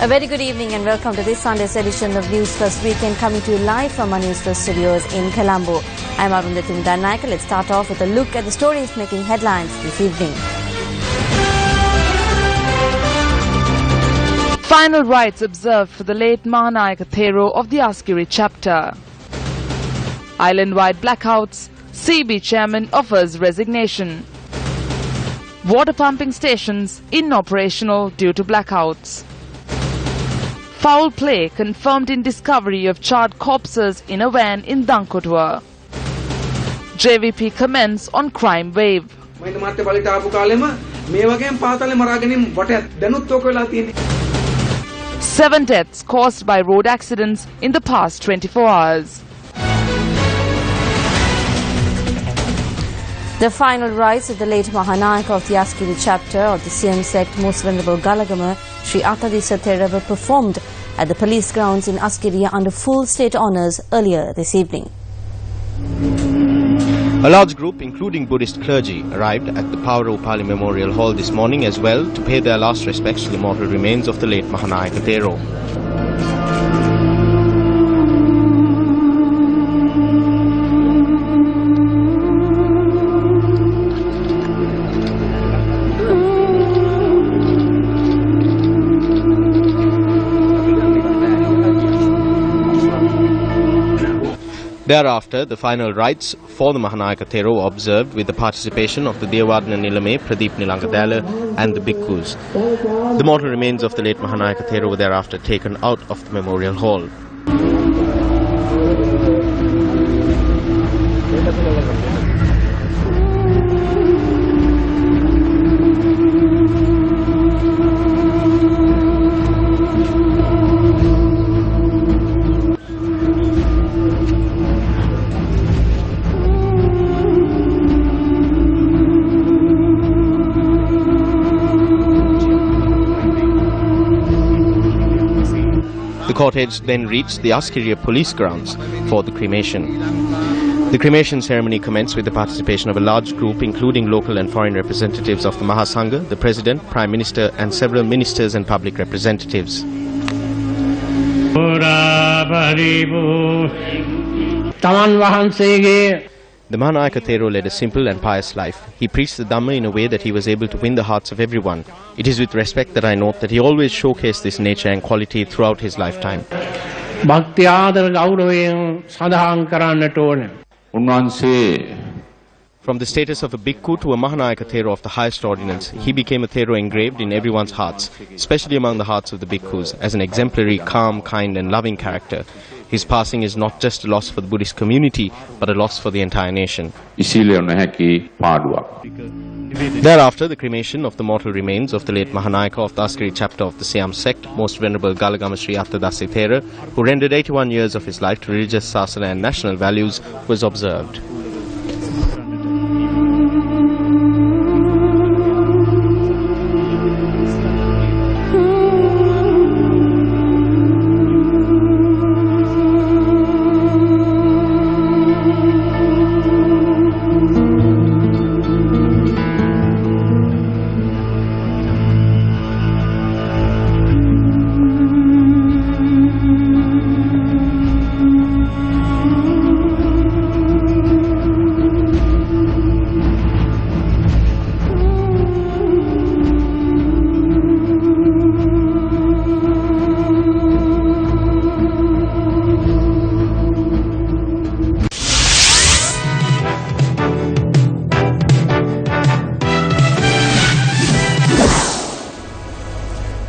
A very good evening and welcome to this Sunday's edition of News First Weekend, coming to you live from our News First studios in Colombo. I'm Arundhati Naika. Let's start off with a look at the stories making headlines this evening. Final rites observed for the late Maha Thero of the Askiri chapter. Islandwide blackouts, CB chairman offers resignation. Water pumping stations inoperational due to blackouts. Foul play confirmed in discovery of charred corpses in a van in Dankotua. JVP comments on crime wave. 7 deaths caused by road accidents in the past 24 hours. The final rites of the late Maha of the Askiri chapter of the CM sect, Most Venerable Galagama, Sri Atadisa Thero, were performed at the police grounds in Askiri under full state honours earlier this evening. A large group, including Buddhist clergy, arrived at the Pauro Pali Memorial Hall this morning as well to pay their last respects to the mortal remains of the late Maha Thero. Thereafter, the final rites for the Maha Thero were observed with the participation of the Devadana Nilame, Pradeep Nilangadala and the Bhikkhus. The mortal remains of the late Maha Thero were thereafter taken out of the memorial hall. The cortege then reached the Askiri police grounds for the cremation. The cremation ceremony commenced with the participation of a large group, including local and foreign representatives of the Mahasangha, the President, Prime Minister and several ministers and public representatives. The Maha Thero led a simple and pious life. He preached the Dhamma in a way that he was able to win the hearts of everyone. It is with respect that I note that he always showcased this nature and quality throughout his lifetime. From the status of a bhikkhu to a Maha Thero of the highest ordinance, he became a Thero engraved in everyone's hearts, especially among the hearts of the bhikkhus, as an exemplary, calm, kind and loving character. His passing is not just a loss for the Buddhist community, but a loss for the entire nation. Thereafter, the cremation of the mortal remains of the late Maha of the Askiri chapter of the Siam sect, Most Venerable Galagama Sri Atadisa Thero, who rendered 81 years of his life to religious sasana and national values, was observed.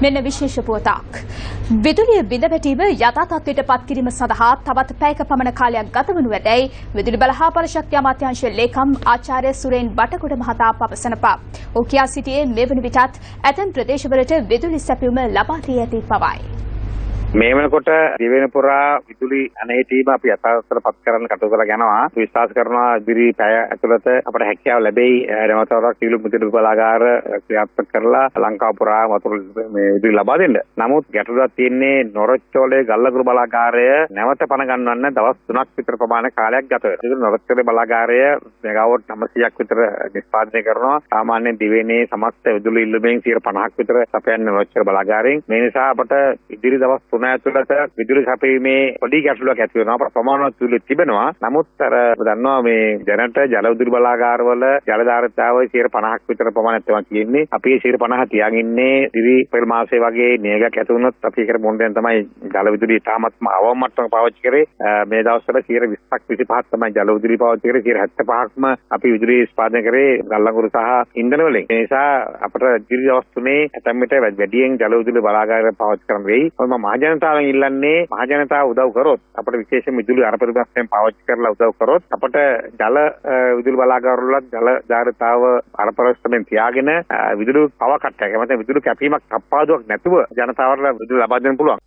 මෙන්න විශේෂ පුවතක්. විදුලිය බිඳ වැටීම යථා තත්ත්වයට පත් කිරීම සඳහා තවත් පැයක පමණ කාලයක් ගත වනු ඇතැයි විදුලි බලහාපල ශක්ති අමාත්‍යාංශයේ ලේකම් ආචාර්ය සුරේන් බටකොඩ මහතා පවසනවා. ඔහු කියා සිටියේ මේ වන විටත් ඇතැම් ප්‍රදේශවලට විදුලි සැපයුම ලබා දී ඇති බවයි. මේ වෙනකොට දිවෙන පුරා විදුලි අනේටීම අපි යථාර්ථයට පත් කරන්න කටයුතු කරලා යනවා. විශ්වාස කරනවා ඉදිරි පැය ඇතුළත අපට හැකියාව ලැබෙයි නැවතවරක් විදුලි විදුලි බලාගාර ක්‍රියාත්මක කරලා ලංකාව පුරා වතුර මේ විදුලි ලබා දෙන්න. නමුත් ගැටලුවක් තියෙන්නේ නොරොච්චෝලේ ගල්ලගුරු බලාගාරය නැවත පණ ගන්නවන්න දවස් 3ක් විතර ප්‍රමාණ කාලයක් ගත වෙනවා. ඒක නොරොච්චෝලේ බලාගාරය මෙගාවොට් 900ක් විතර නිෂ්පාදනය කරනවා. සාමාන්‍යයෙන් දිවෙනේ සමස්ත විදුලි ඉල්ලුමෙන් 50ක් විතර සපයන්නේ නොරොච්චෝලේ බලාගාරයෙන්. මේ නිසා අපට ඉදිරි දවස් 3 ඇතුළත විදුලි සපයීමේ පොඩි ගැටලුවක් ඇති වෙනවා. ප්‍රමාණවත් විදුලි තිබෙනවා. නමුත් අර දන්නවා මේ දැනට ජල විදුලි බලාගාරවල ජල ධාරිතාව 50ක් විතර ප්‍රමාණයක් තමයි තියෙන්නේ. අපි 50 තියාගෙන ඉන්නේ ඉදිරි පෙර මාසයේ වගේ නියගයක් ඇති වුණොත් අපි ඒකට මොන්ඩෙන් තමයි ජල විදුලි තාමත්ම අවම මට්ටමක පාවිච්චි කරේ. මේ දවස්වල 20ක් 25ක් තමයි ජල විදුලි පාවිච්චි කරේ. 75ක්ම අපි විදුලි නිෂ්පාදනය කරේ ගල්ලංගුරු සහ ඉන්ධන වලින්. ඒ නිසා අපට ඉදිරි දවස් තුනේ ඇතැම් විට වැඩියෙන් ජල විදුලි බලාගාර පාවිච්චි කරන්න වෙයි. මම මහජනතාවෙන් ඉල්ලන්නේ මහජනතාව උදව් කරොත් අපට විශේෂයෙන් විදුලි අරපරිවර්තනයෙන් පාවිච්චි කරලා උදව් කරොත් අපට ජල විදුලි බලාගාරවල ජල ධාරිතාව අරපරිවර්තනයෙන් තියාගෙන විදුලි පව කට්ටයක් එමෙතන විදුලි කැපීමක් අප්පාදුවක් නැතුව ජනතාවට විදුලි ලබා දෙන්න පුළුවන්.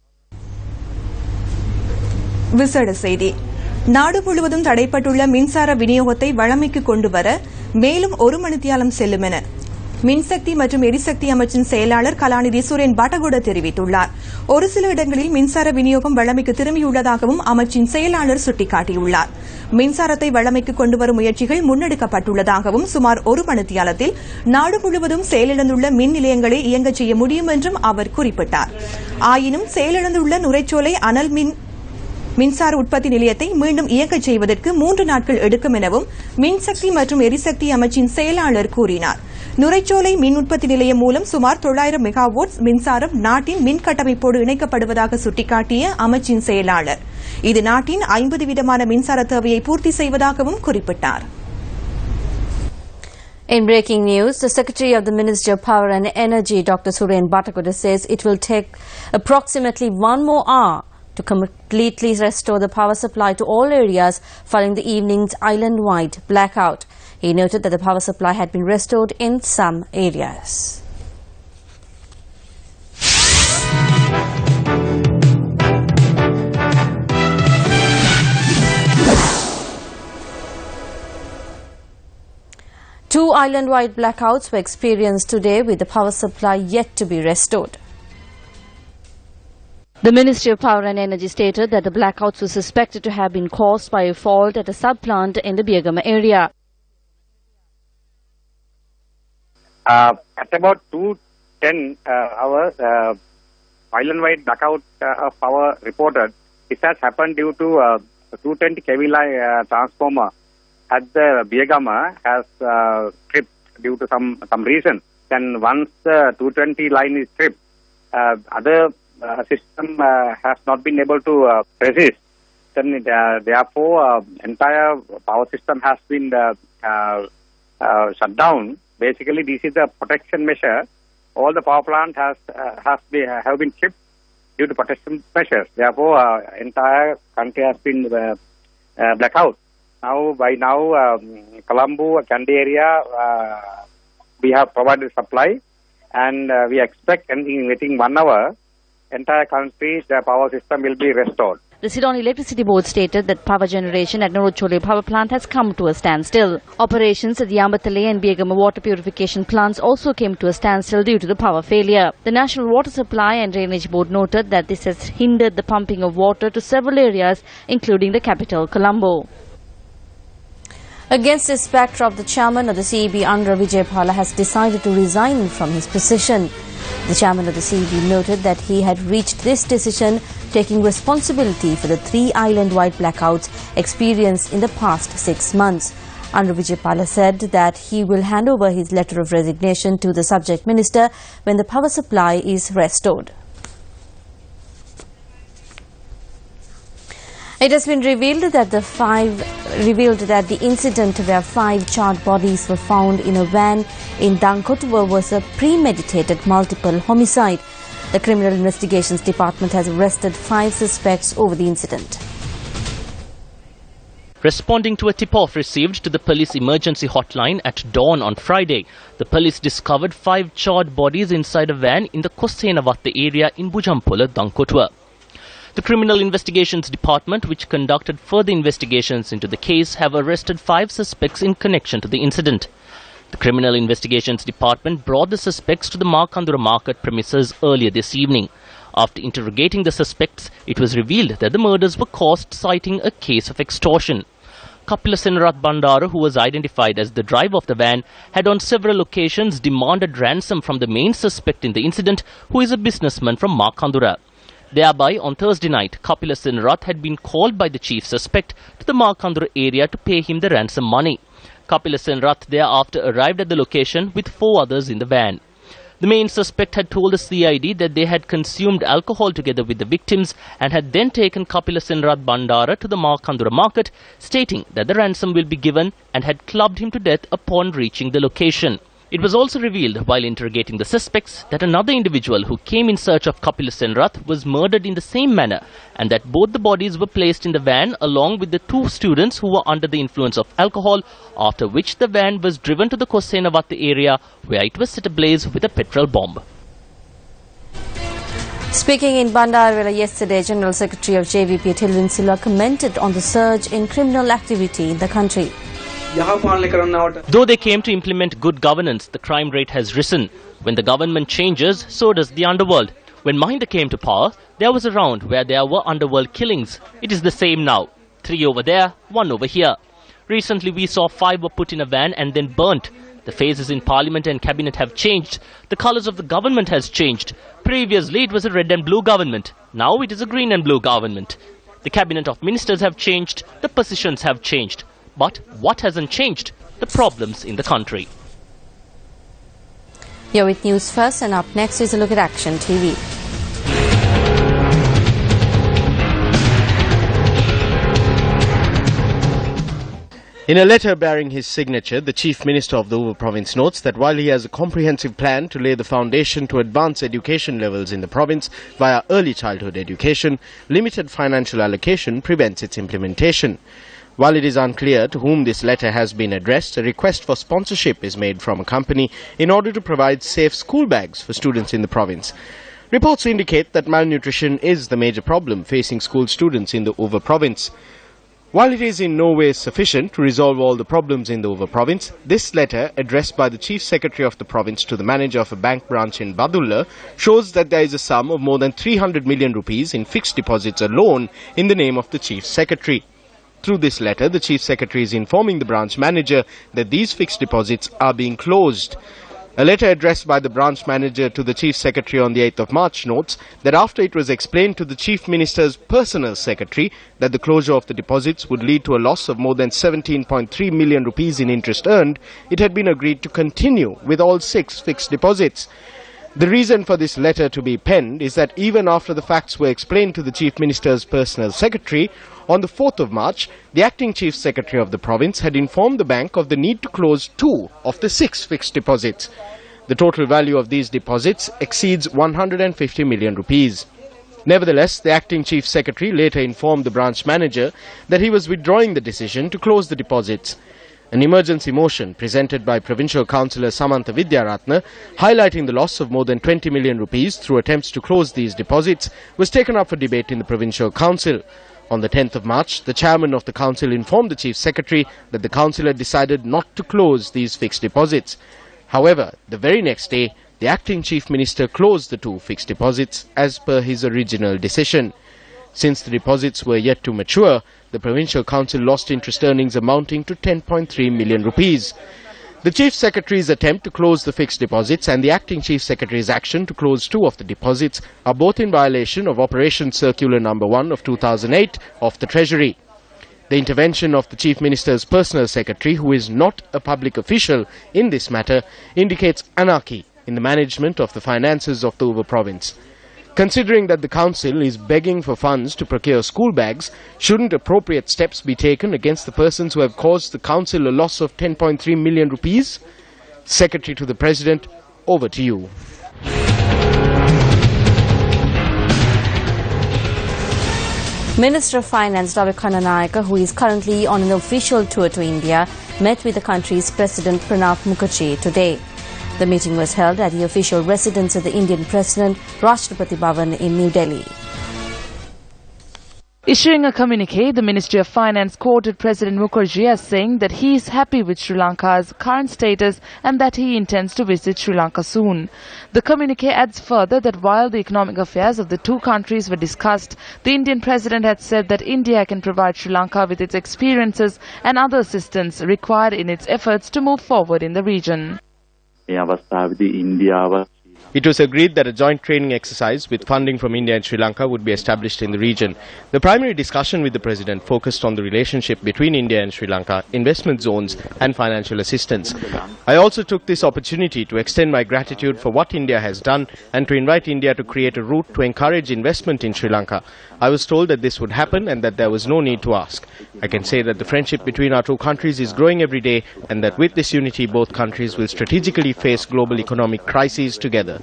விசேட செய்தி. நாடு முழுவதும் தடைப்பட்டுள்ள மின்சார விநியோகத்தை வழமைக்கு கொண்டு வர மேலும் 1 மணித்தியாலம் செல்லும் என மின்சக்தி மற்றும் எரிசக்தி அமைச்சின் செயலாளர் கலாநிதி சுரேன் பட்டகுட தெரிவித்துள்ளார். ஒரு சில இடங்களில் மின்சார விநியோகம் வழமைக்கு திரும்பியுள்ளதாகவும் அமைச்சின் செயலாளர் சுட்டிக்காட்டியுள்ளார். மின்சாரத்தை வழமைக்கு கொண்டுவரும் முயற்சிகள் முன்னெடுக்கப்பட்டுள்ளதாகவும் சுமார் 1 மணித்தியாலத்தில் நாடு முழுவதும் செயலிழந்துள்ள மின் நிலையங்களை இயங்கச் செய்ய முடியும் என்றும் அவர் குறிப்பிட்டார். ஆயினும் செயலிழந்துள்ள நுரைச்சோலை அனல் மின்சார உற்பத்தி நிலையத்தை மீண்டும் இயக்கச் செய்வதற்கு 3 நாட்கள் எடுக்கும் எனவும் மின்சக்தி மற்றும் எரிசக்தி அமைச்சின் செயலாளர் கூறினார். நுரைச்சோலை மின் உற்பத்தி நிலையம் மூலம் சுமார் 900 மெகாவாட் மின்சாரம் நாட்டின் மின் கட்டமைப்போடு இணைக்கப்படுவதாக சுட்டிக்காட்டிய அமைச்சின் செயலாளர் இது நாட்டின் 50% மின்சார தேவையை பூர்த்தி செய்வதாகவும் குறிப்பிட்டார். In breaking news, the Secretary of the Ministry of Power and Energy, Dr. Suren Bhattakuda, says it will take approximately 1 more hour to completely restore the power supply to all areas following the evening's island-wide blackout. He noted that the power supply had been restored in some areas. Two island-wide blackouts were experienced today with the power supply yet to be restored. The Ministry of Power and Energy stated that the blackouts were suspected to have been caused by a fault at a sub-plant in the Biagama area. At about 2:10 hours, island-wide blackout of power reported. This has happened due to 220 kV transformer at the Biagama has tripped due to some reason. Then once the 220 line is tripped, other system has not been able to resist. Then therefore entire power system has been shut down. Basically, this is the protection measure. All the power plant have been tripped due to protection measures. Therefore, entire country has been blackout. By now, Colombo, Kandy area, we have provided supply, and we expect within 1 hour, entire country, the power system will be restored. The Ceylon Electricity Board stated that power generation at Norochole power plant has come to a standstill. Operations at the Ambatale and Biagama water purification plants also came to a standstill due to the power failure. The National Water Supply and Drainage Board noted that this has hindered the pumping of water to several areas, including the capital, Colombo. Against this backdrop, the chairman of the CEB, Andhra Vijaypala, has decided to resign from his position. The chairman of the CEB noted that he had reached this decision taking responsibility for the 3 island-wide blackouts experienced in the past 6 months. Andhra Vijaypala said that he will hand over his letter of resignation to the subject minister when the power supply is restored. It has been revealed that the incident where 5 charred bodies were found in a van in Dankotua was a premeditated multiple homicide. The Criminal Investigations Department has arrested 5 suspects over the incident. Responding to a tip-off received to the police emergency hotline at dawn on Friday, the police discovered 5 charred bodies inside a van in the Kosenavatta area in Bujampula, Dankotua. The Criminal Investigations Department, which conducted further investigations into the case, have arrested 5 suspects in connection to the incident. The Criminal Investigations Department brought the suspects to the Makandura market premises earlier this evening. After interrogating the suspects, it was revealed that the murders were caused citing a case of extortion. Kapila Senarath Bandara, who was identified as the driver of the van, had on several occasions demanded ransom from the main suspect in the incident, who is a businessman from Makandura. Thereby, on Thursday night, Kapila Senarath had been called by the chief suspect to the Makandura area to pay him the ransom money. Kapila Senarath thereafter arrived at the location with 4 others in the van. The main suspect had told the CID that they had consumed alcohol together with the victims and had then taken Kapila Senarath Bandara to the Makandura market, stating that the ransom will be given, and had clubbed him to death upon reaching the location. It was also revealed while interrogating the suspects that another individual who came in search of Kapila Senarath was murdered in the same manner, and that both the bodies were placed in the van along with the 2 students who were under the influence of alcohol, after which the van was driven to the Kosenawati area where it was set ablaze with a petrol bomb. Speaking in Bandarwala yesterday, General Secretary of JVP Tilwin Silva commented on the surge in criminal activity in the country. Though they came to implement good governance, the crime rate has risen. When the government changes, so does the underworld. When Mahinda came to power, there was a round where there were underworld killings. It is the same now. 3 over there, 1 over here. Recently we saw 5 were put in a van and then burnt. The phases in Parliament and Cabinet have changed. The colours of the government has changed. Previously it was a red and blue government. Now it is a green and blue government. The Cabinet of Ministers have changed. The positions have changed. But what hasn't changed? The problems in the country. You're with News First, and up next is a look at Action TV. In a letter bearing his signature, the Chief Minister of the Uva Province notes that while he has a comprehensive plan to lay the foundation to advance education levels in the province via early childhood education, limited financial allocation prevents its implementation. While it is unclear to whom this letter has been addressed, a request for sponsorship is made from a company in order to provide safe school bags for students in the province. Reports indicate that malnutrition is the major problem facing school students in the Uva Province. While it is in no way sufficient to resolve all the problems in the Uva Province, this letter, addressed by the Chief Secretary of the province to the manager of a bank branch in Badulla, shows that there is a sum of more than 300 million rupees in fixed deposits alone in the name of the Chief Secretary. Through this letter, the Chief Secretary is informing the branch manager that these fixed deposits are being closed. A letter addressed by the branch manager to the Chief Secretary on the 8th of March notes that after it was explained to the Chief Minister's personal secretary that the closure of the deposits would lead to a loss of more than 17.3 million rupees in interest earned, it had been agreed to continue with all 6 fixed deposits. The reason for this letter to be penned is that even after the facts were explained to the Chief Minister's personal secretary, on the 4th of March, the acting Chief Secretary of the province had informed the bank of the need to close 2 of the 6 fixed deposits. The total value of these deposits exceeds 150 million rupees. Nevertheless, the acting Chief Secretary later informed the branch manager that he was withdrawing the decision to close the deposits. An emergency motion presented by Provincial Councillor Samantha Vidyaratna, highlighting the loss of more than 20 million rupees through attempts to close these deposits, was taken up for debate in the Provincial Council. On the 10th of March, the chairman of the council informed the Chief Secretary that the council had decided not to close these fixed deposits. However, the very next day, the acting Chief Minister closed the 2 fixed deposits as per his original decision. Since the deposits were yet to mature, the Provincial Council lost interest earnings amounting to 10.3 million rupees. The Chief Secretary's attempt to close the fixed deposits and the Acting Chief Secretary's action to close 2 of the deposits are both in violation of Operation Circular No. 1 of 2008 of the Treasury. The intervention of the Chief Minister's personal secretary, who is not a public official in this matter, indicates anarchy in the management of the finances of the Uva Province. Considering that the council is begging for funds to procure school bags, shouldn't appropriate steps be taken against the persons who have caused the council a loss of 10.3 million rupees? Secretary to the President, over to you. Minister of Finance Ravi Khananayaka, who is currently on an official tour to India, met with the country's President Pranab Mukherjee today. The meeting was held at the official residence of the Indian President, Rashtrapati Bhavan in New Delhi. Issuing a communique, the Ministry of Finance quoted President Mukherjee as saying that he is happy with Sri Lanka's current status and that he intends to visit Sri Lanka soon. The communique adds further that while the economic affairs of the two countries were discussed, the Indian President had said that India can provide Sri Lanka with its experiences and other assistance required in its efforts to move forward in the region. It was agreed that a joint training exercise with funding from India and Sri Lanka would be established in the region. The primary discussion with the President focused on the relationship between India and Sri Lanka, investment zones and financial assistance. I also took this opportunity to extend my gratitude for what India has done and to invite India to create a route to encourage investment in Sri Lanka. I was told that this would happen and that there was no need to ask. I can say that the friendship between our two countries is growing every day and that with this unity both countries will strategically face global economic crises together.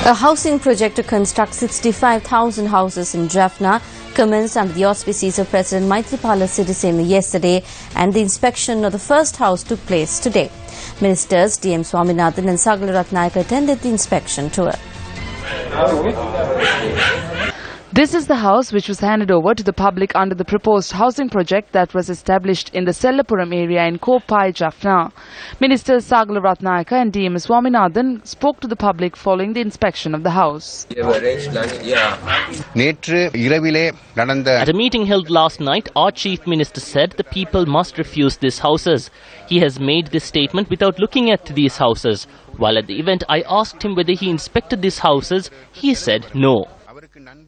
A housing project to construct 65,000 houses in Jaffna commenced under the auspices of President Maithripala Sirisena yesterday, and the inspection of the first house took place today. Ministers D.M. Swaminathan and Sagala Ratnayaka attended the inspection tour. This is the house which was handed over to the public under the proposed housing project that was established in the Sellapuram area in Kopai, Jaffna. Ministers Sagala Ratnayaka and D.M. Swaminathan spoke to the public following the inspection of the house. At a meeting held last night, our Chief Minister said the people must refuse these houses. He has made this statement without looking at these houses. While at the event I asked him whether he inspected these houses, he said no. It has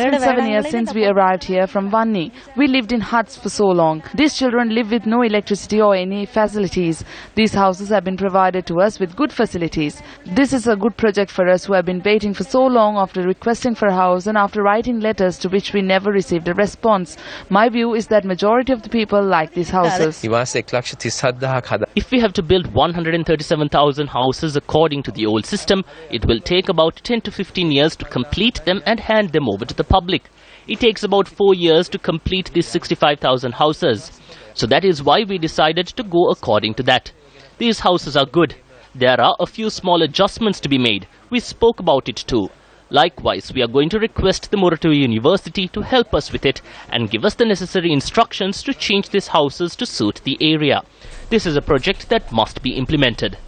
been 7 years since we arrived here from Vanni. We lived in huts for so long. These children live with no electricity or any facilities. These houses have been provided to us with good facilities. This is a good project for us who have been waiting for so long after requesting for a house and after writing letters to which we never received a response. My view is that majority of the people like these houses. If we have to build 137,000 houses according to the old system, it will take about 10 to 15 years to complete them and hand them over to the public. It takes about 4 years to complete these 65,000 houses. So that is why we decided to go according to that. These houses are good. There are a few small adjustments to be made. We spoke about it too. Likewise, we are going to request the Moratuwa University to help us with it and give us the necessary instructions to change these houses to suit the area. This is a project that must be implemented.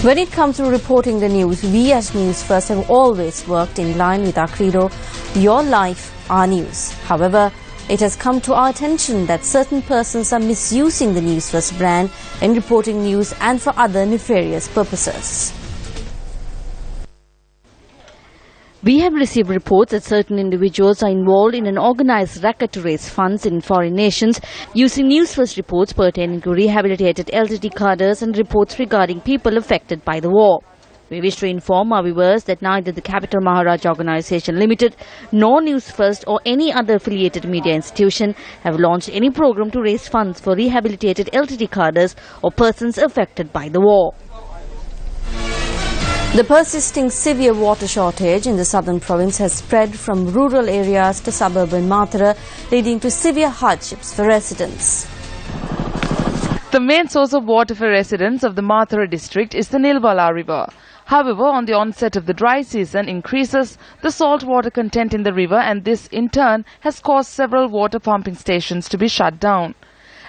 When it comes to reporting the news, we as Newsfirst have always worked in line with our credo, your life, our news. However, it has come to our attention that certain persons are misusing the Newsfirst brand in reporting news and for other nefarious purposes. We have received reports that certain individuals are involved in an organized racket to raise funds in foreign nations using Newsfirst reports pertaining to rehabilitated LTT cadres and reports regarding people affected by the war. We wish to inform our viewers that neither the Capital Maharaj Organisation Limited nor Newsfirst or any other affiliated media institution have launched any program to raise funds for rehabilitated LTT cadres or persons affected by the war. The persisting severe water shortage in the southern province has spread from rural areas to suburban Maha Thero, leading to severe hardships for residents. The main source of water for residents of the Maha Thero district is the Nilwala river. However, on the onset of the dry season increases the salt water content in the river, and this in turn has caused several water pumping stations to be shut down.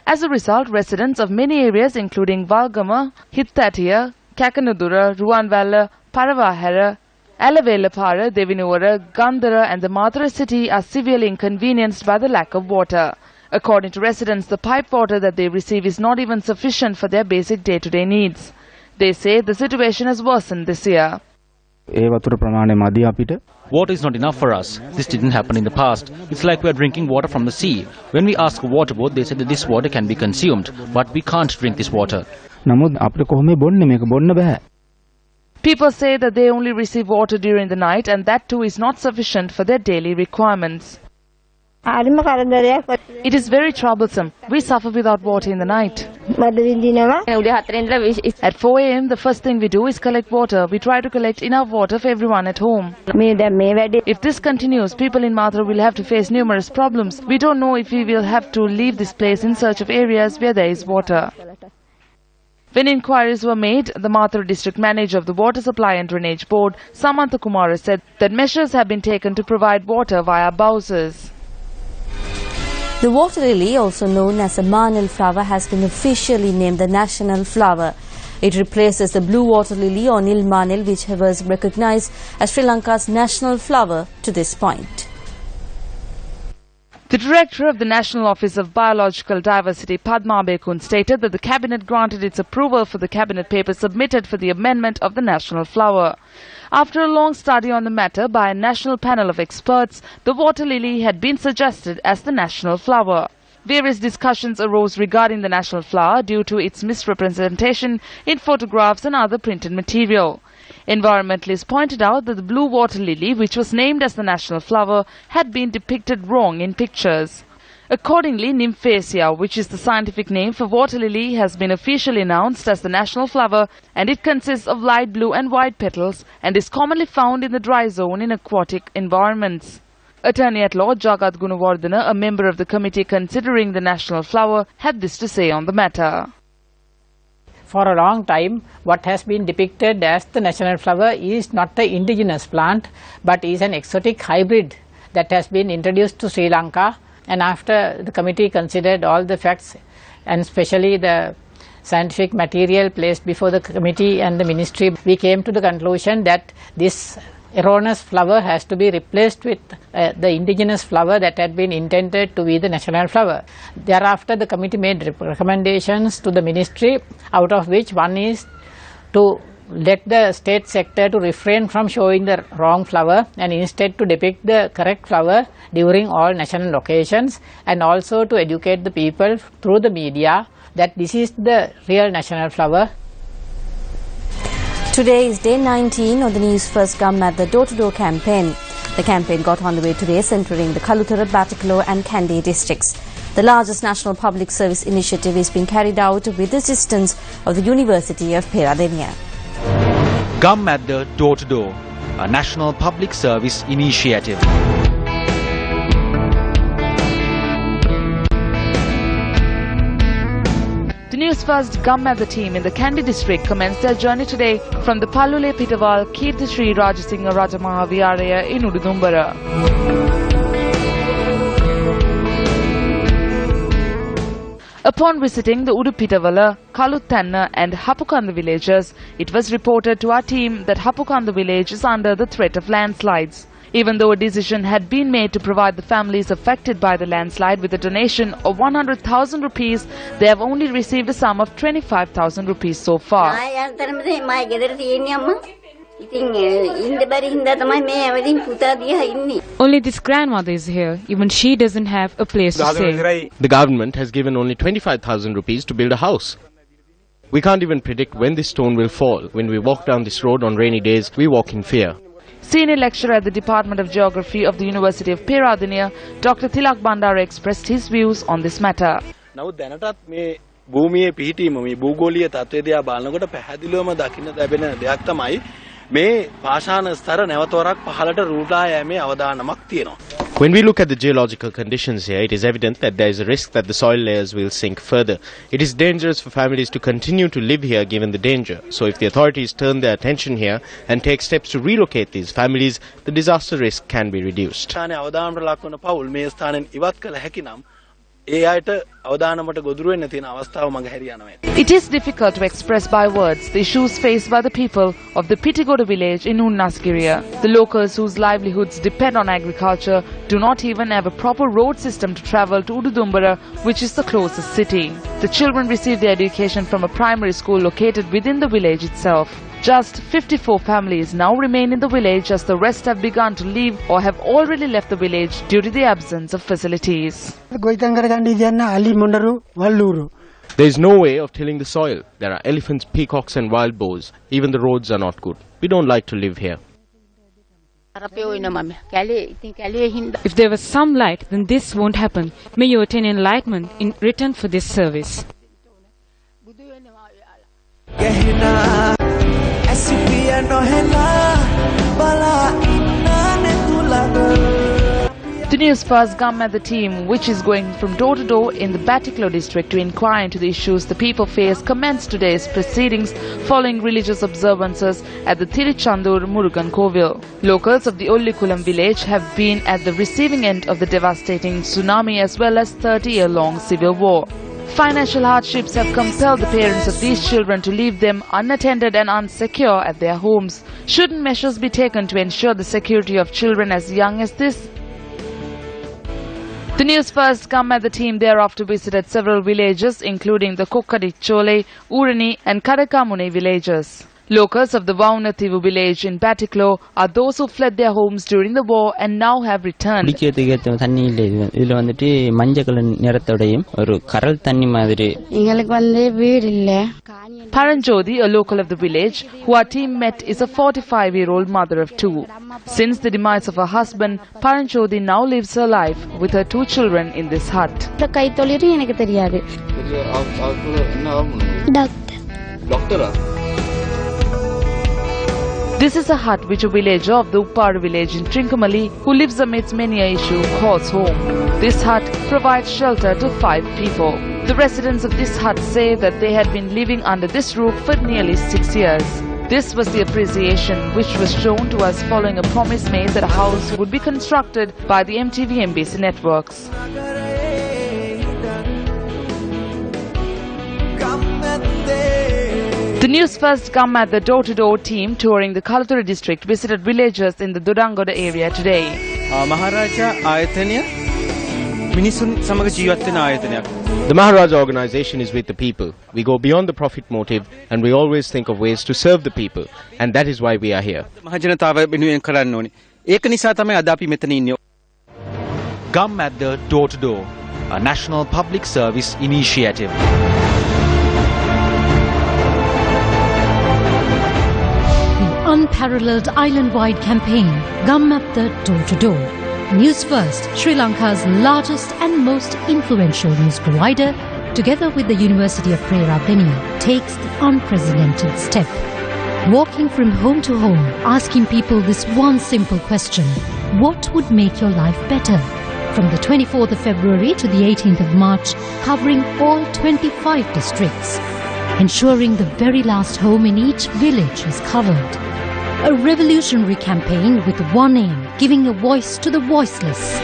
As a result, residents of many areas including Walgama, Hittatia, Kakanudura, Ruwanwala, Paravahara, Alavelapara, Devinuwara, Gandhara and the Maha Thero city are severely inconvenienced by the lack of water. According to residents, the pipe water that they receive is not even sufficient for their basic day-to-day needs. They say the situation has worsened this year. Water is not enough for us. This didn't happen in the past. It's like we are drinking water from the sea. When we ask a water board, they said that this water can be consumed, but we can't drink this water. People say that they only receive water during the night, and that too is not sufficient for their daily requirements. It is very troublesome. We suffer without water in the night. At 4 a.m. the first thing we do is collect water. We try to collect enough water for everyone at home. If this continues, people in Maha Thero will have to face numerous problems. We don't know if we will have to leave this place in search of areas where there is water. When inquiries were made, the Maha Thero district manager of the Water Supply and Drainage Board, Samantha Kumara, said that measures have been taken to provide water via bowsers. The water lily, also known as the Marnel flower, has been officially named the national flower. It replaces the blue water lily or Nil Marnel, which was recognized as Sri Lanka's national flower to this point. The director of the National Office of Biological Diversity, Padma Bekun, stated that the cabinet granted its approval for the cabinet paper submitted for the amendment of the national flower. After a long study on the matter by a national panel of experts, the water lily had been suggested as the national flower. Various discussions arose regarding the national flower due to its misrepresentation in photographs and other printed material. Environmentalists pointed out that the blue water lily, which was named as the national flower, had been depicted wrong in pictures. Accordingly, Nymphaea, which is the scientific name for water lily, has been officially announced as the national flower, and it consists of light blue and white petals and is commonly found in the dry zone in aquatic environments. Attorney at Law Jagat Gunawardena, a member of the committee considering the national flower, had this to say on the matter. For a long time, what has been depicted as the national flower is not the indigenous plant, but is an exotic hybrid that has been introduced to Sri Lanka. And after the committee considered all the facts, and especially the scientific material placed before the committee and the ministry, we came to the conclusion that this erroneous flower has to be replaced with the indigenous flower that had been intended to be the national flower. Thereafter, the committee made recommendations to the ministry, out of which one is to let the state sector to refrain from showing the wrong flower and instead to depict the correct flower during all national occasions, and also to educate the people through the media that this is the real national flower. Today is day 19 of the Newsfirst Come at the door-to-door campaign. The campaign got underway today, centering the Kalutara, Batticaloa and Kandy districts. The largest national public service initiative is being carried out with the assistance of the University of Peradeniya. Come at the door-to-door, a national public service initiative. The Newsfirst Gammatha team in the Kandy district commenced their journey today from the Pallule Pitawal Kirti Sri Rajasingha Rajamaha Vihāraya in Ududumbara. Upon visiting the Udupitavala, Kaluttanna and Hapukanda villages, it was reported to our team that Hapukanda village is under the threat of landslides. Even though a decision had been made to provide the families affected by the landslide with a donation of 100,000 rupees, they have only received a sum of 25,000 rupees so far. Only this grandmother is here. Even she doesn't have a place to stay. The government has given only 25,000 rupees to build a house. We can't even predict when this stone will fall. When we walk down this road on rainy days, we walk in fear. Senior lecturer at the Department of Geography of the University of Peradeniya, Dr. Tilak Bandara, expressed his views on this matter. When we look at the geological conditions here, it is evident that there is a risk that the soil layers will sink further. It is dangerous for families to continue to live here given the danger. So if the authorities turn their attention here and take steps to relocate these families, the disaster risk can be reduced. It is difficult to express by words the issues faced by the people of the Pitigoda village in Unnasgiriya. The locals whose livelihoods depend on agriculture do not even have a proper road system to travel to Ududumbara, which is the closest city. The children receive their education from a primary school located within the village itself. Just 54 families now remain in the village, as the rest have begun to leave or have already left the village due to the absence of facilities. There is no way of tilling the soil. There are elephants, peacocks and wild boars. Even the roads are not good. We don't like to live here. If there was some light, then this won't happen. May you attain enlightenment in return for this service. The The Newsfirst Gammatha team, which is going from door to door in the Batiklo district to inquire into the issues the people face, commenced today's proceedings following religious observances at the Tiruchandur Murugan Kovil. Locals of the Ollikulam village have been at the receiving end of the devastating tsunami as well as 30-year-long civil war. Financial hardships have compelled the parents of these children to leave them unattended and unsecure at their homes. Shouldn't measures be taken to ensure the security of children as young as this? The Newsfirst Gammatha team thereafter visited several villages including the Kokkadichole, Urani and Kadakamune villages. Locals of the Vaunathivu village in Batiklo are those who fled their homes during the war and now have returned. Paranjodi, a local of the village, who our team met, is a 45-year-old mother of two. Since the demise of her husband, Paranjodi now lives her life with her two children in this hut. This is a hut which a villager of the Uppadu village in Trincomalee, who lives amidst many a issue, calls home. This hut provides shelter to 5 people. The residents of this hut say that they had been living under this roof for nearly 6 years. This was the appreciation which was shown to us following a promise made that a house would be constructed by the MTV MBC networks. The Newsfirst Gammatha door-to-door team touring the Kalathura district visited villages in the Durangoda area today. The Maharaja organization is with the people. We go beyond the profit motive and we always think of ways to serve the people, and that is why we are here. Gammatha door-to-door, a national public service initiative. Unparalleled island-wide campaign, Gammatha door-to-door. Newsfirst, Sri Lanka's largest and most influential news provider, together with the University of Prerabeni, takes the unprecedented step. Walking from home to home, asking people this one simple question: what would make your life better? From the 24th of February to the 18th of March, covering all 25 districts, ensuring the very last home in each village is covered. A revolutionary campaign with one aim, giving a voice to the voiceless.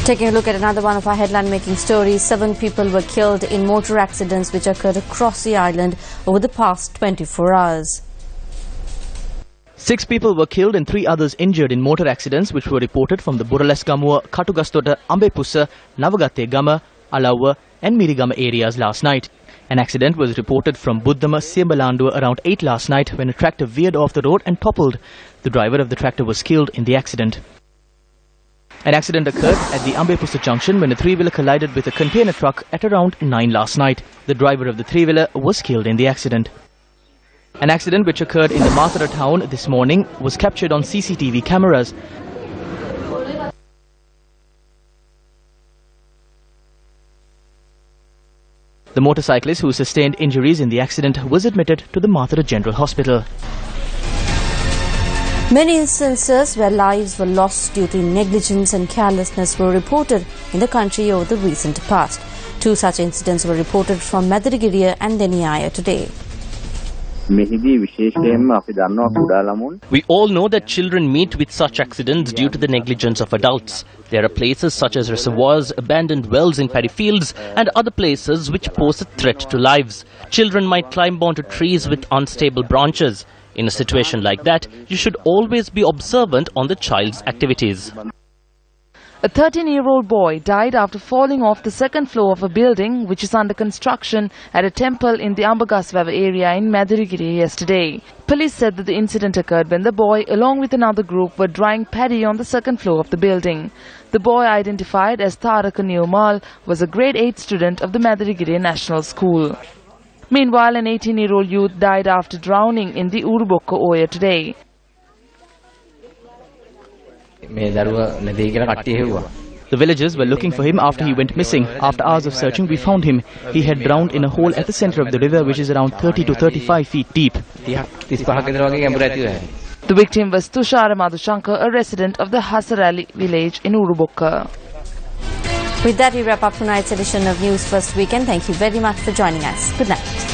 Taking a look at another one of our headline-making stories, 7 people were killed in motor accidents which occurred across the island over the past 24 hours. 6 people were killed and 3 others injured in motor accidents which were reported from the Buralesgamuwa, Katugastota, Ambepussa, Navagatte Gama, Alawa and Mirigama areas last night. An accident was reported from Buddhama, Siembalandu around 8 last night when a tractor veered off the road and toppled. The driver of the tractor was killed in the accident. An accident occurred at the Ambepussa junction when a 3-wheeler collided with a container truck at around 9 last night. The driver of the 3-wheeler was killed in the accident. An accident which occurred in the Maha Thero town this morning was captured on CCTV cameras. The motorcyclist who sustained injuries in the accident was admitted to the Maha Thero General Hospital. Many instances where lives were lost due to negligence and carelessness were reported in the country over the recent past. 2 such incidents were reported from Madaragiriya and Deniyaya today. We all know that children meet with such accidents due to the negligence of adults. There are places such as reservoirs, abandoned wells in paddy fields and other places which pose a threat to lives. Children might climb onto trees with unstable branches. In a situation like that, you should always be observant on the child's activities. A 13-year-old boy died after falling off the 2nd floor of a building which is under construction at a temple in the Ambagasvava area in Madaragiri yesterday. Police said that the incident occurred when the boy, along with another group, were drying paddy on the 2nd floor of the building. The boy, identified as Tharaka Newmal, was a grade 8 student of the Madaragiri National School. Meanwhile, an 18-year-old youth died after drowning in the Urubokka Oya today. The villagers were looking for him after he went missing. After hours of searching, we found him. He had drowned in a hole at the center of the river, which is around 30 to 35 feet deep. The victim was Tushara Madhushankar, a resident of the Hasarali village in Urubokka. With that, we wrap up tonight's edition of News First Weekend. Thank you very much for joining us. Good night.